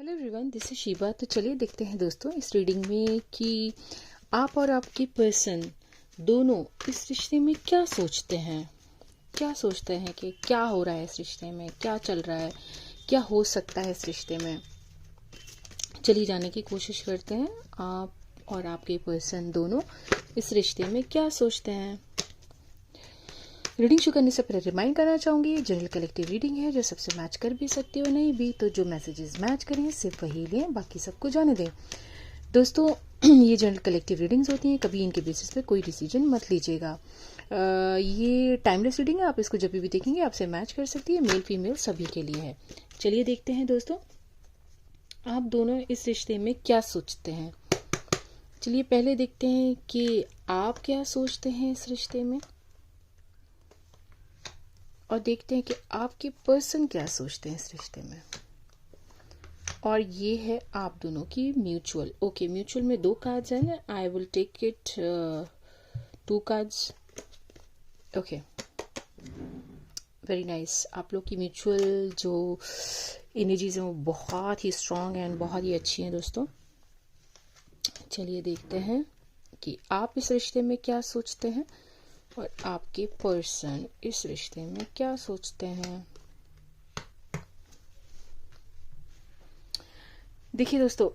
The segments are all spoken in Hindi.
Hello everyone, this is Sheeba. तो चलिए देखते हैं दोस्तों इस रीडिंग में कि आप और आपके पर्सन दोनों इस रिश्ते में क्या सोचते हैं। क्या सोचते हैं कि क्या हो रहा है इस रिश्ते में, क्या चल रहा है, क्या हो सकता है इस रिश्ते में। चलिए जानने की कोशिश करते हैं आप और आपके पर्सन दोनों इस रिश्ते में क्या सोचते हैं। रीडिंग शुरू करने से पहले रिमाइंड करना चाहूँगी, जनरल कलेक्टिव रीडिंग है जो सबसे मैच कर भी सकती हो, नहीं भी तो जो मैसेजेस मैच करें सिर्फ वही लें, बाकी सबको जाने दें। दोस्तों ये जनरल कलेक्टिव रीडिंग्स होती हैं, कभी इनके बेसिस पे कोई डिसीजन मत लीजिएगा। ये टाइमलेस रीडिंग है, आप इसको जब भी देखेंगे आपसे मैच कर सकती है, मेल फीमेल सभी के लिए है। चलिए देखते हैं दोस्तों आप दोनों इस रिश्ते में क्या सोचते हैं। चलिए पहले देखते हैं कि आप क्या सोचते हैं इस रिश्ते में, और देखते हैं कि आपके पर्सन क्या सोचते हैं इस रिश्ते में। और ये है आप दोनों की म्यूचुअल। ओके, म्यूचुअल में 2 कार्ड्स हैं, I will take it 2 cards. Okay, very nice. आप लोग की म्यूचुअल जो एनर्जीज हैं वो बहुत ही स्ट्रांग एंड बहुत ही अच्छी हैं दोस्तों। चलिए देखते हैं कि आप इस रिश्ते में क्या सोचते हैं और आपके पर्सन इस रिश्ते में क्या सोचते हैं। देखिए दोस्तों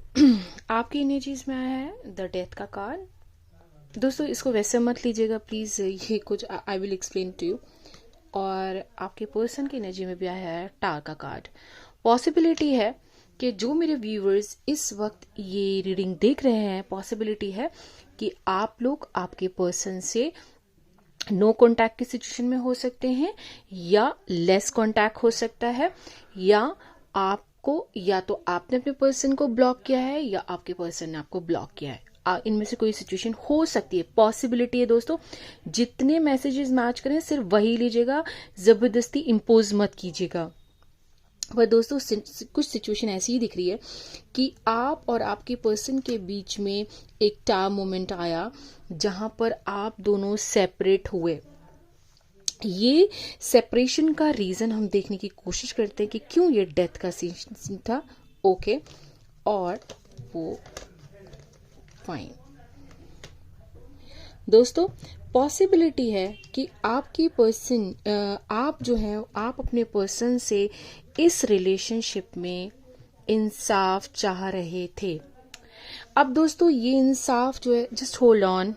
आपकी एनर्जीज में आया है द डेथ का कार्ड। दोस्तों इसको वैसे मत लीजिएगा प्लीज, ये कुछ I will explain to you. और आपके पर्सन की एनर्जी में भी आया है टार का कार्ड। पॉसिबिलिटी है कि जो मेरे व्यूअर्स इस वक्त ये रीडिंग देख रहे हैं, पॉसिबिलिटी है कि आप लोग आपके पर्सन से नो कांटेक्ट की सिचुएशन में हो सकते हैं, या लेस कांटेक्ट हो सकता है, या आपको या तो आपने अपने पर्सन को ब्लॉक किया है या आपके पर्सन ने आपको ब्लॉक किया है। इनमें से कोई सिचुएशन हो सकती है, पॉसिबिलिटी है दोस्तों। जितने मैसेजेस मैच करें सिर्फ वही लीजिएगा, जबरदस्ती इम्पोज मत कीजिएगा। पर दोस्तों कुछ सिचुएशन ऐसी ही दिख रही है कि आप और आपके पर्सन के बीच में एक टाइम मोमेंट आया जहां पर आप दोनों सेपरेट हुए। ये सेपरेशन का रीजन हम देखने की कोशिश करते हैं कि क्यों ये डेथ का सीन था। ओके, और वो फाइन। दोस्तों पॉसिबिलिटी है कि आपकी पर्सन आप जो है आप अपने पर्सन से इस रिलेशनशिप में इंसाफ चाह रहे थे। अब दोस्तों ये इंसाफ जो है, जस्ट होल्ड ऑन,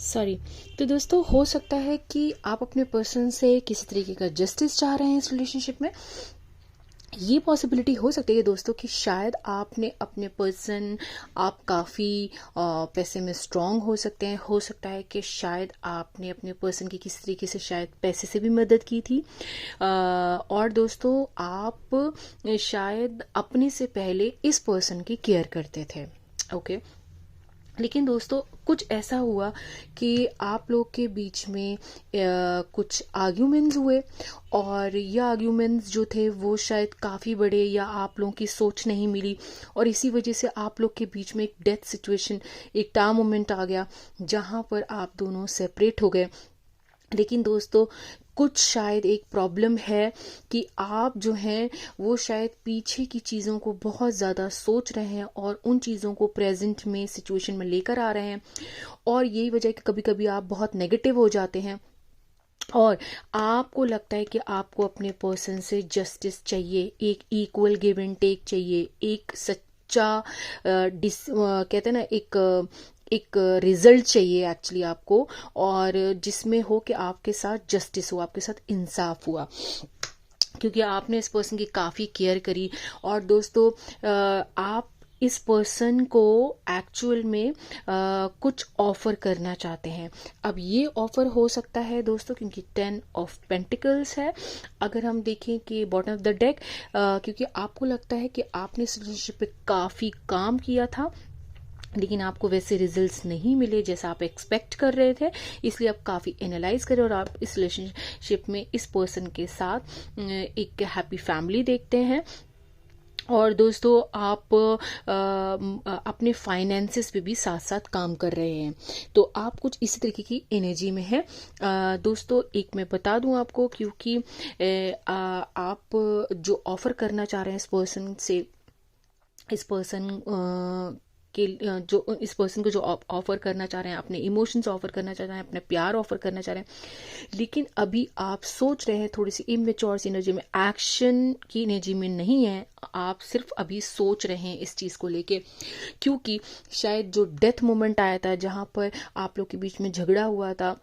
सॉरी। तो दोस्तों हो सकता है कि आप अपने पर्सन से किसी तरीके का जस्टिस चाह रहे हैं इस रिलेशनशिप में। ये पॉसिबिलिटी हो सकती है दोस्तों कि शायद आपने अपने पर्सन, आप काफ़ी पैसे में स्ट्रांग हो सकते हैं। हो सकता है कि शायद आपने अपने पर्सन की किसी तरीके से शायद पैसे से भी मदद की थी। और दोस्तों आप शायद अपने से पहले इस पर्सन की केयर करते थे। ओके, लेकिन दोस्तों कुछ ऐसा हुआ कि आप लोग के बीच में कुछ आर्ग्यूमेंट्स हुए, और ये आर्ग्यूमेंट्स जो थे वो शायद काफ़ी बड़े, या आप लोगों की सोच नहीं मिली, और इसी वजह से आप लोग के बीच में एक डेथ सिचुएशन, एक टाइम मोमेंट आ गया जहां पर आप दोनों सेपरेट हो गए। लेकिन दोस्तों कुछ शायद एक प्रॉब्लम है कि आप जो हैं वो शायद पीछे की चीज़ों को बहुत ज़्यादा सोच रहे हैं और उन चीज़ों को प्रेजेंट में सिचुएशन में लेकर आ रहे हैं, और यही वजह है कि कभी कभी आप बहुत नेगेटिव हो जाते हैं और आपको लगता है कि आपको अपने पर्सन से जस्टिस चाहिए, एक इक्वल गिव एंड टेक चाहिए, एक सच्चा कहते हैं ना एक रिजल्ट चाहिए एक्चुअली आपको, और जिसमें हो कि आपके साथ जस्टिस हो, आपके साथ इंसाफ हुआ, क्योंकि आपने इस पर्सन की काफ़ी केयर करी। और दोस्तों आप इस पर्सन को एक्चुअल में कुछ ऑफर करना चाहते हैं। अब ये ऑफर हो सकता है दोस्तों क्योंकि 10 ऑफ पेंटिकल्स है। अगर हम देखें कि बॉटम ऑफ द डेक, क्योंकि आपको लगता है कि आपने इस रिलेशनशिप पे काफ़ी काम किया था, लेकिन आपको वैसे रिजल्ट्स नहीं मिले जैसा आप एक्सपेक्ट कर रहे थे, इसलिए आप काफ़ी एनालाइज करें और आप इस रिलेशनशिप में इस पर्सन के साथ एक हैप्पी फैमिली देखते हैं। और दोस्तों आप अपने फाइनेंसेस पे भी साथ साथ काम कर रहे हैं, तो आप कुछ इसी तरीके की एनर्जी में है। दोस्तों एक मैं बता दूं आपको, क्योंकि आप जो ऑफर करना चाह रहे हैं इस पर्सन से इस पर्सन जो इस पर्सन को जो ऑफर करना चाह रहे हैं, अपने इमोशंस ऑफर करना चाह रहे हैं, अपने प्यार ऑफर करना चाह रहे हैं, लेकिन अभी आप सोच रहे हैं थोड़ी सी इमेच्योर सी एनर्जी में, एक्शन की एनर्जी में नहीं है, आप सिर्फ अभी सोच रहे हैं इस चीज़ को लेके, क्योंकि शायद जो डेथ मोमेंट आया था जहाँ पर आप लोग के बीच में झगड़ा हुआ था,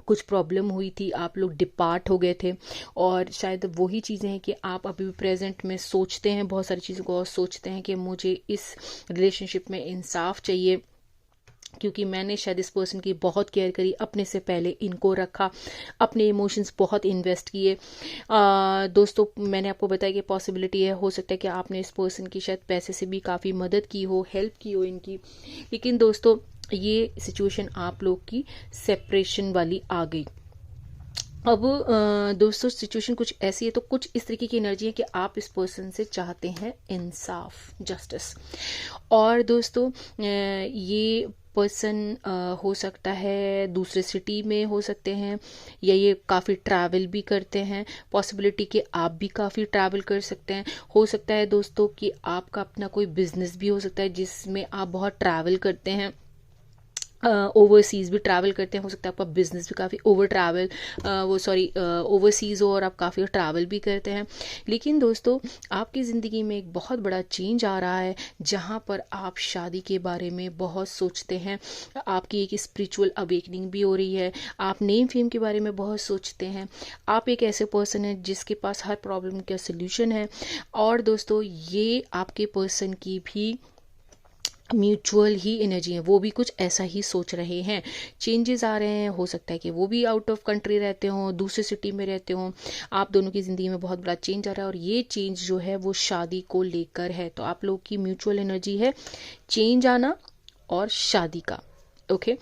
कुछ प्रॉब्लम हुई थी, आप लोग डिपार्ट हो गए थे, और शायद वही चीज़ें हैं कि आप अभी भी प्रेजेंट में सोचते हैं बहुत सारी चीज़ों को, और सोचते हैं कि मुझे इस रिलेशनशिप में इंसाफ चाहिए, क्योंकि मैंने शायद इस पर्सन की बहुत केयर करी, अपने से पहले इनको रखा, अपने इमोशंस बहुत इन्वेस्ट किए। दोस्तों, मैंने आपको बताया कि पॉसिबिलिटी है, हो सकता है कि आपने इस पर्सन की शायद पैसे से भी काफ़ी मदद की हो, हेल्प की हो इनकी, लेकिन दोस्तों ये सिचुएशन आप लोग की सेपरेशन वाली आ गई। अब दोस्तों सिचुएशन कुछ ऐसी है, तो कुछ इस तरीके की एनर्जी है कि आप इस पर्सन से चाहते हैं इंसाफ, जस्टिस। और दोस्तों ये पर्सन हो सकता है दूसरे सिटी में हो सकते हैं, या ये काफ़ी ट्रैवल भी करते हैं, पॉसिबिलिटी कि आप भी काफ़ी ट्रैवल कर सकते हैं। हो सकता है दोस्तों कि आपका अपना कोई बिजनेस भी हो सकता है जिसमें आप बहुत ट्रैवल करते हैं, ओवरसीज़ भी ट्रैवल करते हैं, हो सकता है आपका बिजनेस भी काफ़ी ओवरसीज़ हो और आप काफ़ी ट्रैवल भी करते हैं। लेकिन दोस्तों आपकी ज़िंदगी में एक बहुत बड़ा चेंज आ रहा है जहाँ पर आप शादी के बारे में बहुत सोचते हैं, आपकी एक स्पिरिचुअल अवेकनिंग भी हो रही है, आप नेम फेम के बारे में बहुत सोचते हैं, आप एक ऐसे पर्सन हैं जिसके पास हर प्रॉब्लम का सल्यूशन है। और दोस्तों ये आपके पर्सन की भी म्यूचुअल ही एनर्जी है, वो भी कुछ ऐसा ही सोच रहे हैं, चेंजेस आ रहे हैं, हो सकता है कि वो भी आउट ऑफ कंट्री रहते हों, दूसरे सिटी में रहते हों, आप दोनों की ज़िंदगी में बहुत बड़ा चेंज आ रहा है, और ये चेंज जो है वो शादी को लेकर है। तो आप लोग की म्यूचुअल एनर्जी है चेंज आना और शादी का, ओके।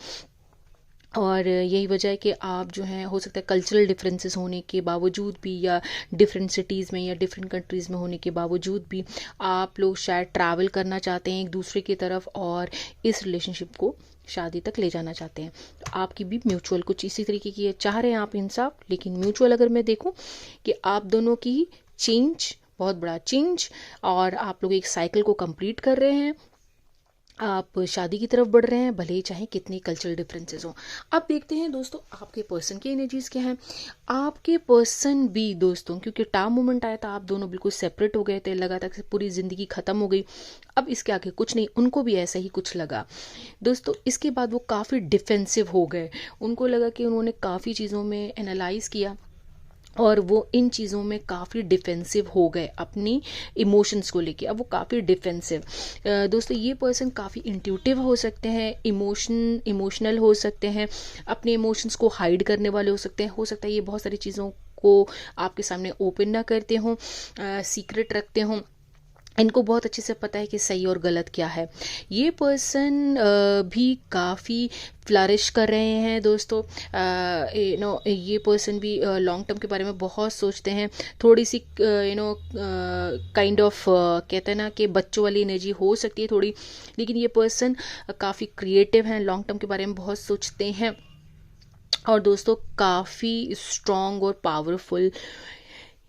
और यही वजह है कि आप जो हैं, हो सकता है कल्चरल डिफरेंसेस होने के बावजूद भी, या डिफरेंट सिटीज़ में या डिफरेंट कंट्रीज़ में होने के बावजूद भी, आप लोग शायद ट्रैवल करना चाहते हैं एक दूसरे की तरफ, और इस रिलेशनशिप को शादी तक ले जाना चाहते हैं। तो आपकी भी म्यूचुअल कुछ इसी तरीके की है, चाह रहे हैं आप इंसाफ, लेकिन म्यूचुअल अगर मैं देखूं कि आप दोनों की चेंज, बहुत बड़ा चेंज, और आप लोग एक साइकिल को कंप्लीट कर रहे हैं, आप शादी की तरफ बढ़ रहे हैं, भले ही चाहे कितनी कल्चरल डिफरेंसेस हो। अब देखते हैं दोस्तों आपके पर्सन की एनर्जीज क्या हैं। आपके पर्सन भी दोस्तों, क्योंकि टाइम मोमेंट आया था, आप दोनों बिल्कुल सेपरेट हो गए थे, लगा था कि पूरी जिंदगी खत्म हो गई, अब इसके आगे कुछ नहीं, उनको भी ऐसा ही कुछ लगा दोस्तों। इसके बाद वो काफ़ी डिफेंसिव हो गए, उनको लगा कि उन्होंने काफ़ी चीज़ों में एनालाइज किया, और वो इन चीज़ों में काफ़ी डिफेंसिव हो गए अपनी इमोशंस को लेके, अब वो काफ़ी डिफेंसिव। दोस्तों ये पर्सन काफ़ी इंट्यूटिव हो सकते हैं, इमोशनल हो सकते हैं, अपने इमोशंस को हाइड करने वाले हो सकते हैं, हो सकता है ये बहुत सारी चीज़ों को आपके सामने ओपन ना करते हों, सीक्रेट रखते हों, इनको बहुत अच्छे से पता है कि सही और गलत क्या है। ये पर्सन भी काफ़ी फ्लरिश कर रहे हैं दोस्तों, ये पर्सन भी लॉन्ग टर्म के बारे में बहुत सोचते हैं, थोड़ी सी काइंड ऑफ कहते हैं ना कि बच्चों वाली एनर्जी हो सकती है थोड़ी, लेकिन ये पर्सन काफ़ी क्रिएटिव हैं, लॉन्ग टर्म के बारे में बहुत सोचते हैं, और दोस्तों काफ़ी स्ट्रॉन्ग और पावरफुल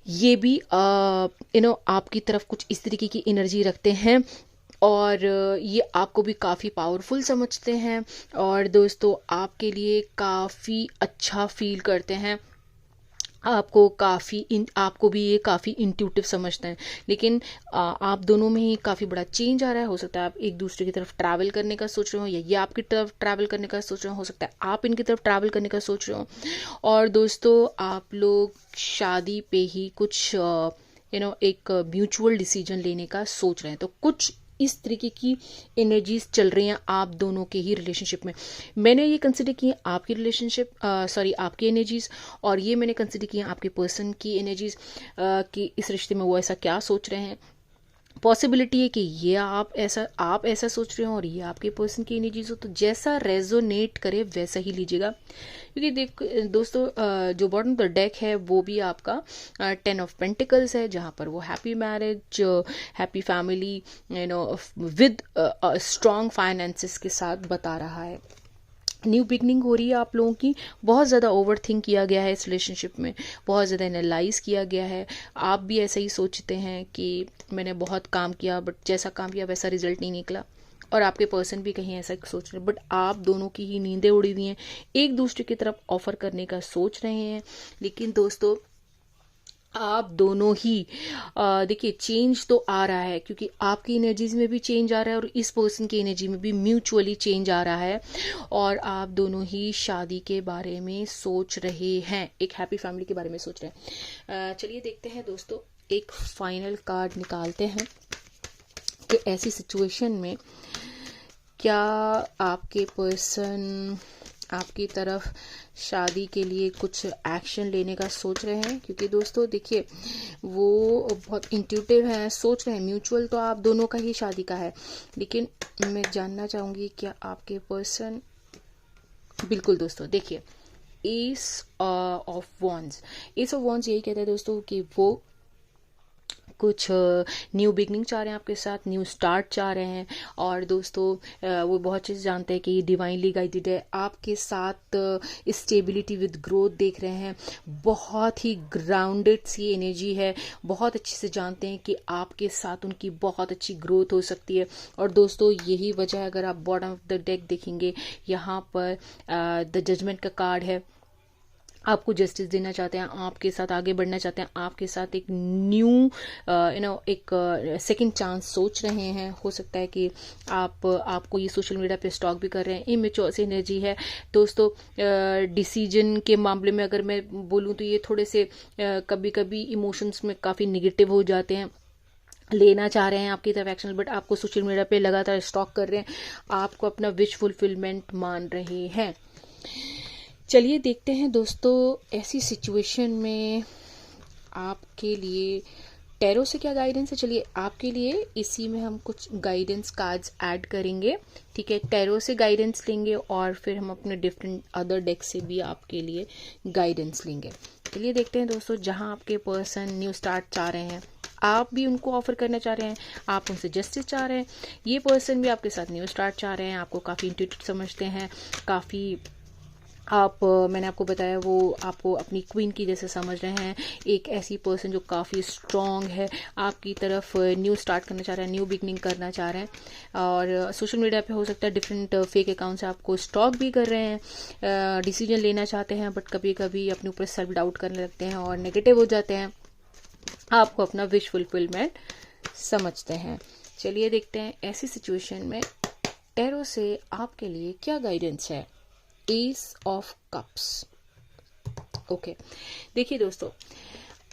ये भी आपकी तरफ कुछ इस तरीके की एनर्जी रखते हैं, और ये आपको भी काफ़ी पावरफुल समझते हैं, और दोस्तों आपके लिए काफ़ी अच्छा फील करते हैं, आपको भी ये काफ़ी इंट्यूटिव समझते हैं। लेकिन आप दोनों में ही काफ़ी बड़ा चेंज आ रहा है, हो सकता है आप एक दूसरे की तरफ ट्रैवल करने का सोच रहे हो, या ये आपकी तरफ ट्रैवल करने का सोच रहे हो सकता है आप इनकी तरफ ट्रैवल करने का सोच रहे हो, और दोस्तों आप लोग शादी पे ही कुछ एक म्यूचुअल डिसीजन लेने का सोच रहे हैं। तो कुछ इस तरीके की एनर्जीज चल रही हैं आप दोनों के ही रिलेशनशिप में। मैंने ये कंसिडर की है आपकी आपकी एनर्जीज, और ये मैंने कंसिडर की है आपके पर्सन की एनर्जीज, कि इस रिश्ते में वो ऐसा क्या सोच रहे हैं। पॉसिबिलिटी है कि ये आप ऐसा सोच रहे हो और ये आपके पर्सन की एनर्जीज हो, तो जैसा रेजोनेट करे वैसा ही लीजिएगा, क्योंकि दोस्तों जो बॉटम ऑफ द डेक है वो भी आपका 10 ऑफ पेंटिकल्स है, जहाँ पर वो happy marriage, happy family, with strong finances के साथ बता रहा है। न्यू बिगनिंग हो रही है आप लोगों की। बहुत ज़्यादा ओवर थिंक किया गया है इस रिलेशनशिप में, बहुत ज़्यादा एनालाइज किया गया है। आप भी ऐसा ही सोचते हैं कि मैंने बहुत काम किया बट जैसा काम किया वैसा रिजल्ट नहीं निकला, और आपके पर्सन भी कहीं ऐसा सोच रहे हैं, बट आप दोनों की ही नींदें उड़ी हुई हैं, एक दूसरे की तरफ ऑफर करने का सोच रहे हैं। लेकिन दोस्तों आप दोनों ही देखिए चेंज तो आ रहा है, क्योंकि आपकी एनर्जीज में भी चेंज आ रहा है और इस पर्सन की एनर्जी में भी म्यूचुअली चेंज आ रहा है, और आप दोनों ही शादी के बारे में सोच रहे हैं, एक हैप्पी फैमिली के बारे में सोच रहे हैं। चलिए देखते हैं दोस्तों, एक फाइनल कार्ड निकालते हैं कि ऐसी सिचुएशन में क्या आपके पर्सन आपकी तरफ शादी के लिए कुछ एक्शन लेने का सोच रहे हैं। क्योंकि दोस्तों देखिए वो बहुत इंट्यूटिव हैं, सोच रहे हैं, म्यूचुअल तो आप दोनों का ही शादी का है, लेकिन मैं जानना चाहूँगी क्या आपके पर्सन, बिल्कुल दोस्तों देखिए S of wands, S of wands यही कहता है दोस्तों कि वो कुछ न्यू बिगनिंग चाह रहे हैं आपके साथ, न्यू स्टार्ट चाह रहे हैं, और दोस्तों वो बहुत चीज़ जानते हैं कि ये डिवाइनली गाइडेड है, आपके साथ स्टेबिलिटी विद ग्रोथ देख रहे हैं, बहुत ही ग्राउंडेड सी एनर्जी है, बहुत अच्छे से जानते हैं कि आपके साथ उनकी बहुत अच्छी ग्रोथ हो सकती है। और दोस्तों यही वजह है, अगर आप बॉटम ऑफ द डेक देखेंगे यहाँ पर द जजमेंट का कार्ड है, आपको जस्टिस देना चाहते हैं, आपके साथ आगे बढ़ना चाहते हैं, आपके साथ एक न्यू एक सेकंड चांस सोच रहे हैं। हो सकता है कि आपको ये सोशल मीडिया पे स्टॉक भी कर रहे हैं, इमेच्योर सी एनर्जी है दोस्तों। डिसीजन के मामले में अगर मैं बोलूँ तो ये थोड़े से कभी कभी इमोशंस में काफ़ी निगेटिव हो जाते हैं, लेना चाह रहे हैं आपकी तरफ एक्शन, बट आपको सोशल मीडिया पे लगातार स्टॉक कर रहे हैं, आपको अपना विश फुलफिलमेंट मान रहे हैं। चलिए देखते हैं दोस्तों ऐसी सिचुएशन में आपके लिए टैरो से क्या गाइडेंस है। चलिए आपके लिए इसी में हम कुछ गाइडेंस कार्ड्स ऐड करेंगे, ठीक है, टैरो से गाइडेंस लेंगे और फिर हम अपने डिफरेंट अदर डेक से भी आपके लिए गाइडेंस लेंगे। चलिए देखते हैं दोस्तों, जहां आपके पर्सन न्यू स्टार्ट चाह रहे हैं, आप भी उनको ऑफर करना चाह रहे हैं, आप उनसे जस्टिस चाह रहे हैं, ये पर्सन भी आपके साथ न्यू स्टार्ट चाह रहे हैं, आपको काफ़ी इंट्यूटिव समझते हैं, काफ़ी मैंने आपको बताया वो आपको अपनी क्वीन की जैसे समझ रहे हैं, एक ऐसी पर्सन जो काफ़ी स्ट्रॉन्ग है, आपकी तरफ न्यू स्टार्ट करना चाह रहा है, न्यू बिगनिंग करना चाह रहे हैं। और सोशल मीडिया पे हो सकता है डिफरेंट फेक अकाउंट से आपको स्टॉक भी कर रहे हैं, डिसीजन लेना चाहते हैं, बट कभी कभी अपने ऊपर सेल्फ डाउट करने लगते हैं और नेगेटिव हो जाते हैं, आपको अपना विश फुलफिलमेंट समझते हैं। चलिए देखते हैं ऐसी सिचुएशन में टैरो से आपके लिए क्या गाइडेंस है। S of cups, okay. देखिए दोस्तों,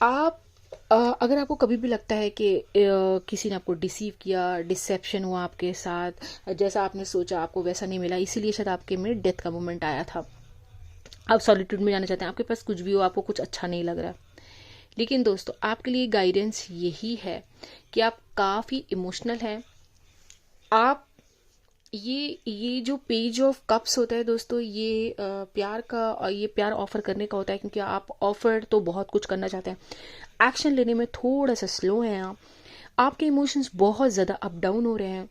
आप अगर आपको कभी भी लगता है कि किसी ने आपको डिसीव किया, डिसेप्शन हुआ आपके साथ, जैसा आपने सोचा आपको वैसा नहीं मिला, इसीलिए शायद आपके में डेथ का मोमेंट आया था, आप सॉलिट्यूड में जाना चाहते हैं, आपके पास कुछ भी हो, आपको कुछ अच्छा नहीं लग रहा, लेकिन दोस्तों आपके लिए गाइडेंस यही है कि आप काफ़ी इमोशनल हैं। आप ये जो पेज ऑफ कप्स होता है दोस्तों, ये प्यार का, ये प्यार ऑफर करने का होता है, क्योंकि आप ऑफर तो बहुत कुछ करना चाहते हैं, एक्शन लेने में थोड़ा सा स्लो हैं आप, आपके इमोशंस बहुत ज़्यादा अप डाउन हो रहे हैं,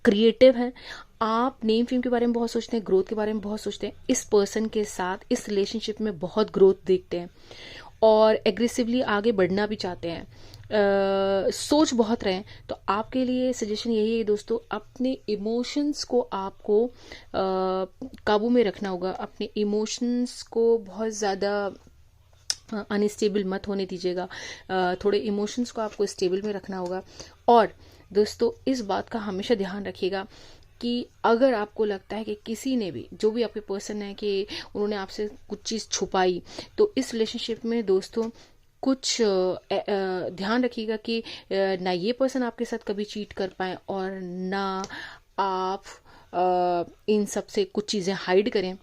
क्रिएटिव हैं, आप नेम फेम के बारे में बहुत सोचते हैं, ग्रोथ के बारे में बहुत सोचते हैं, इस पर्सन के साथ इस रिलेशनशिप में बहुत ग्रोथ देखते हैं और एग्रेसिवली आगे बढ़ना भी चाहते हैं, सोच बहुत रहे हैं। तो आपके लिए सजेशन यही है दोस्तों, अपने इमोशंस को आपको काबू में रखना होगा, अपने इमोशंस को बहुत ज़्यादा अनस्टेबल मत होने दीजिएगा, थोड़े इमोशंस को आपको स्टेबल में रखना होगा। और दोस्तों इस बात का हमेशा ध्यान रखिएगा कि अगर आपको लगता है कि किसी ने भी, जो भी आपके पर्सन है, कि उन्होंने आपसे कुछ चीज़ छुपाई, तो इस रिलेशनशिप में दोस्तों कुछ ध्यान रखिएगा कि ना ये पर्सन आपके साथ कभी चीट कर पाए और ना आप इन सब से कुछ चीज़ें हाइड करें।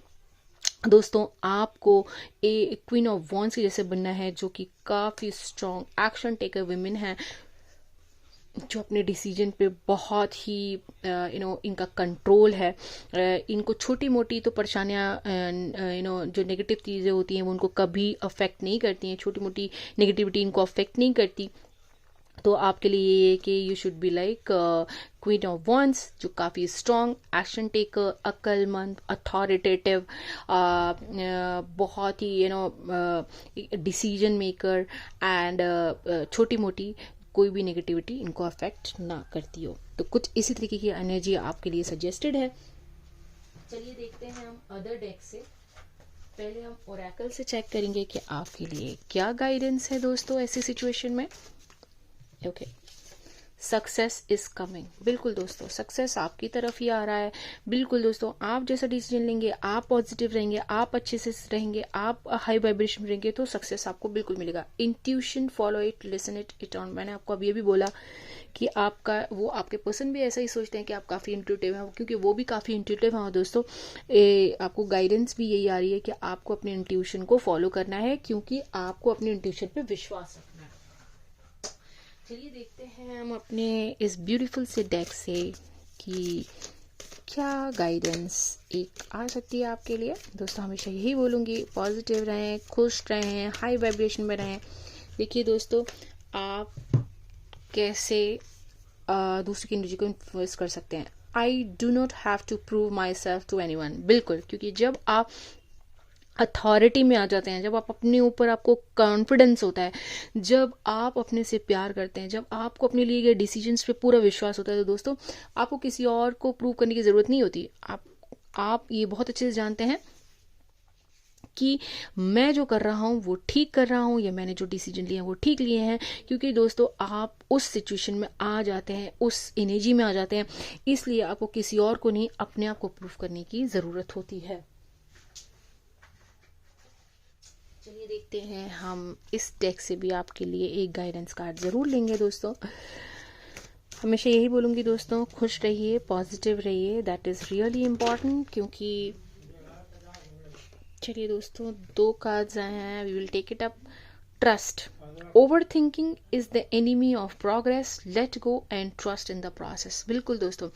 दोस्तों आपको ए क्वीन ऑफ वॉन्ड्स की जैसे बनना है, जो कि काफ़ी स्ट्रॉन्ग एक्शन टेकर विमेन है, जो अपने डिसीजन पे बहुत ही इनका कंट्रोल है, इनको छोटी मोटी तो परेशानियां जो नेगेटिव चीज़ें होती हैं वो उनको कभी अफेक्ट नहीं करती हैं, छोटी मोटी नेगेटिविटी इनको अफेक्ट नहीं करती, तो आपके लिए ये है कि you should be like queen of wands, जो काफ़ी स्ट्रॉन्ग, एक्शन टेकर, अक्लमंद, अथॉरिटेटिव, बहुत ही डिसीजन मेकर एंड छोटी मोटी कोई भी नेगेटिविटी इनको अफेक्ट ना करती हो। तो कुछ इसी तरीके की एनर्जी आपके लिए सजेस्टेड है। चलिए देखते हैं हम अदर डेक से। पहले हम ओरेकल से चेक करेंगे कि आपके लिए क्या गाइडेंस है दोस्तों ऐसी सिचुएशन में। Okay, success is coming. बिल्कुल दोस्तों, सक्सेस आपकी तरफ ही आ रहा है। बिल्कुल दोस्तों, आप जैसा डिसीजन लेंगे, आप पॉजिटिव रहेंगे, आप अच्छे से रहेंगे, आप हाई वाइब्रेशन में रहेंगे, तो सक्सेस आपको बिल्कुल मिलेगा। Intuition, follow it, listen it on. मैंने आपको अभी भी बोला कि आपका वो आपके पर्सन भी ऐसा ही सोचते हैं कि आप काफ़ी इंट्यूटिव हैं, क्योंकि वो भी काफ़ी इंट्यूटिव हैं दोस्तों। आपको गाइडेंस भी यही आ रही है कि आपको अपने इंट्यूशन को फॉलो करना है, क्योंकि आपको अपने इंट्यूशन पे विश्वास रखना है। चलिए देखते हैं हम अपने इस ब्यूटीफुल से डेक से कि क्या गाइडेंस एक आ सकती है आपके लिए। दोस्तों हमेशा यही बोलूँगी, पॉजिटिव रहें, खुश रहें, हाई वाइब्रेशन में रहें। देखिए दोस्तों, आप कैसे दूसरे की एनर्जी को इन्फ्लुएंस कर सकते हैं। I do not have to prove myself to anyone. बिल्कुल, क्योंकि जब आप अथॉरिटी में आ जाते हैं, जब आप अपने ऊपर आपको कॉन्फिडेंस होता है, जब आप अपने से प्यार करते हैं, जब आपको अपने लिए गए डिसीजंस पे पूरा विश्वास होता है, तो दोस्तों आपको किसी और को प्रूव करने की ज़रूरत नहीं होती। आप ये बहुत अच्छे से जानते हैं कि मैं जो कर रहा हूँ वो ठीक कर रहा हूँ, या मैंने जो डिसीजन लिए हैं वो ठीक लिए हैं। क्योंकि दोस्तों आप उस सिचुएशन में आ जाते हैं, उस एनर्जी में आ जाते हैं, इसलिए आपको किसी और को नहीं, अपने आप को प्रूव करने की ज़रूरत होती है। चलिए देखते हैं हम इस डेक से भी आपके लिए एक गाइडेंस कार्ड ज़रूर लेंगे दोस्तों। हमेशा यही बोलूँगी दोस्तों, खुश रहिए, पॉजिटिव रहिए, दैट इज़ रियली इम्पॉर्टेंट। क्योंकि चलिए दोस्तों, 2 कार्ड्स आए हैं, we will take it up. Trust, overthinking is the enemy of progress, let go and trust in the process. बिल्कुल दोस्तों,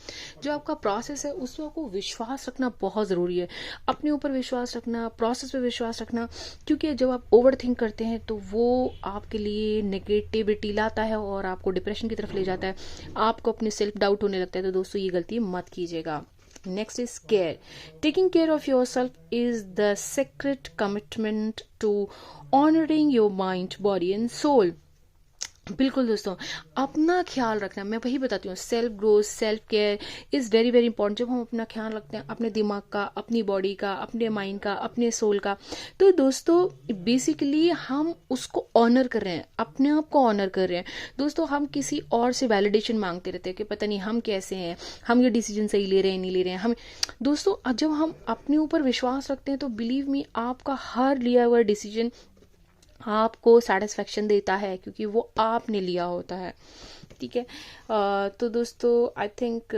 जो आपका प्रोसेस है उसमें आपको विश्वास रखना बहुत ज़रूरी है। अपने ऊपर विश्वास रखना, प्रोसेस पे विश्वास रखना, क्योंकि जब आप ओवर थिंक करते हैं तो वो आपके लिए नेगेटिविटी लाता है और आपको डिप्रेशन की तरफ ले जाता है, आपको अपने सेल्फ डाउट होने लगता है। तो दोस्तों ये गलती मत कीजिएगा। Next is care. Taking care of yourself is the sacred commitment to honoring your mind, body and soul. बिल्कुल दोस्तों, अपना ख्याल रखना, मैं वही बताती हूँ, self growth, self care is very very important. जब हम अपना ख्याल रखते हैं, अपने दिमाग का, अपनी बॉडी का, अपने माइंड का, अपने सोल का, तो दोस्तों बेसिकली हम उसको ऑनर कर रहे हैं, अपने आप को ऑनर कर रहे हैं। दोस्तों हम किसी और से वैलिडेशन मांगते रहते हैं कि पता नहीं हम कैसे हैं, हम ये डिसीजन सही ले रहे हैं नहीं ले रहे हैं हम। दोस्तों जब हम अपने ऊपर विश्वास रखते हैं तो बिलीव मी, आपका हर लिया हुआ डिसीजन आपको सेटिस्फेक्शन देता है, क्योंकि वो आपने लिया होता है। ठीक है, तो दोस्तों आई थिंक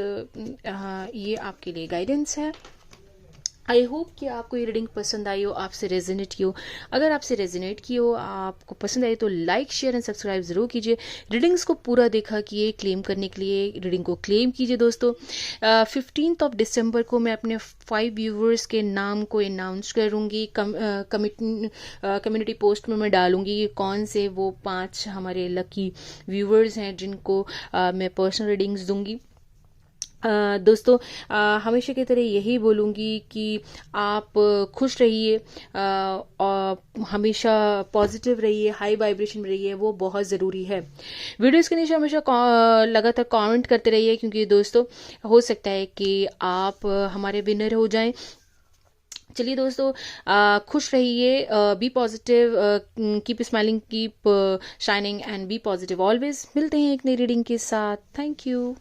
ये आपके लिए गाइडेंस है। आई होप कि आपको ये रीडिंग पसंद आई हो, आपसे रेजोनेट की हो। अगर आपसे रेजोनेट की हो, आपको पसंद आई, तो लाइक, शेयर एंड सब्सक्राइब ज़रूर कीजिए। रीडिंग्स को पूरा देखा कीजिए, क्लेम करने के लिए रीडिंग को क्लेम कीजिए दोस्तों। 15 दिसंबर को मैं अपने 5 व्यूवर्स के नाम को अनाउंस करूँगी। कम्युनिटी पोस्ट में मैं डालूंगी कौन से वो 5 हमारे लकी व्यूवर्स हैं जिनको मैं पर्सनल रीडिंग्स दूंगी। दोस्तों हमेशा की तरह यही बोलूँगी कि आप खुश रहिए और हमेशा पॉजिटिव रहिए, हाई वाइब्रेशन में रहिए, वो बहुत ज़रूरी है। वीडियोस के नीचे हमेशा लगातार कमेंट करते रहिए, क्योंकि दोस्तों हो सकता है कि आप हमारे विनर हो जाएं। चलिए दोस्तों, खुश रहिए, be positive, keep smiling, keep shining and be positive always. मिलते हैं एक नई रीडिंग के साथ। Thank you.